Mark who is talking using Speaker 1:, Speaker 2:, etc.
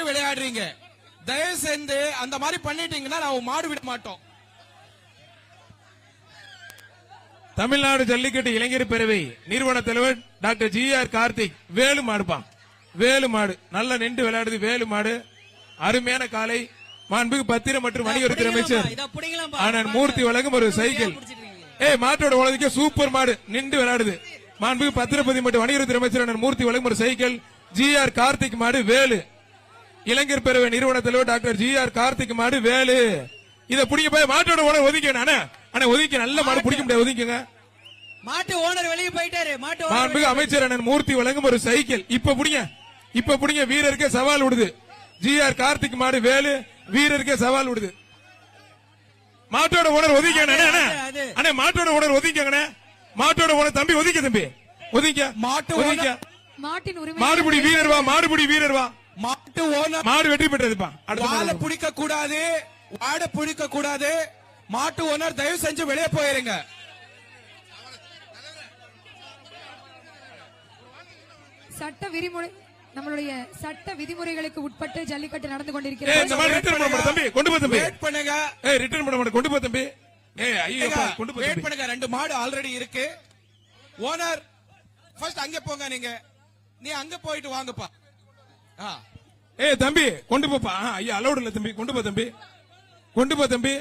Speaker 1: விளையாடுறீங்க. தயவு செஞ்சு அந்த மாதிரி பண்ணிட்டீங்கன்னா நான் மாடு விட மாட்டோம்.
Speaker 2: தமிழ்நாடு ஜல்லிக்கட்டு இளைஞர் பேரவை நிறுவன தலைவர் டாக்டர் ஜி.ஆர். கார்த்திக். வேலு மாடுப்பா, வேலு மாடு நல்லா நின்று விளையாடுது. வேலு மாடு அருமையான காலை. மாண்புக்கு பத்திரம் மற்றும் வணிகத்துறை அமைச்சர் அண்ணன் மூர்த்தி வழங்கும் ஒரு சைக்கிள். மாட்டோட உலகிக்க சூப்பர் மாடு நின்று விளையாடுது. மாண்புக்கு பத்திரப்பதி மற்றும் வணிகத்துறை அமைச்சர் அண்ணன் மூர்த்தி வழங்கும் ஒரு சைக்கிள். ஜி.ஆர். கார்த்திக் மாடு வேலு. இளைஞர் பேரவை நிறுவன தலைவர் டாக்டர் ஜி.ஆர். கார்த்திக் மாடு வேலு. இத பிடிக்க போய் மாட்டோட ஓனர் ஒதுக்க ஒதுக்கி நல்ல மாடு பிடிக்க முடியாது, ஒதுக்குங்க.
Speaker 3: மாட்டு ஓனர் வெளியே போயிட்டாரு.
Speaker 2: மாண்புக்கு அமைச்சர் அண்ணன் மூர்த்தி வழங்கும் ஒரு சைக்கிள். இப்ப புடிங்க வீரருக்கே சவால் விடுது. ஜி.ஆர். கார்த்திக் மாடு வேலு வீரருக்கே சவால் விடுது. மாட்டோட ஓனர் ஒதுக்க மாட்டோட ஓனர் ஒதுக்கங்க. மாட்டோட ஓனர் தம்பி ஒதுக்க, தம்பி ஒதுக்க. மாடுபிடி வீரர் வா, மாடுபிடி வீரர் வா.
Speaker 1: மாட்டு ஓனர்
Speaker 2: மாடு வெற்றி பெற்றதுப்பா.
Speaker 1: வாழை பிடிக்க கூடாது, வாடை பிடிக்க கூடாது. மாட்டு ஓனர் தயவு செஞ்சு வெளியே போயிருங்க.
Speaker 4: சட்ட விதிமுறை நம்மளுடைய சட்ட விதிமுறைகளுக்கு உட்பட்டு ஜல்லிக்கட்டு நடந்து கொண்டிருக்கிறது.
Speaker 1: ரெண்டு மாடு ஆல்ரெடி இருக்கு. ஓனர் ஃபர்ஸ்ட் அங்க போங்க. நீ அங்க போயிட்டு வாங்கப்பா.
Speaker 2: தம்பி கொண்டு போப்பா. ஐயா அலௌட் இல்ல தம்பி, கொண்டு போ தம்பி.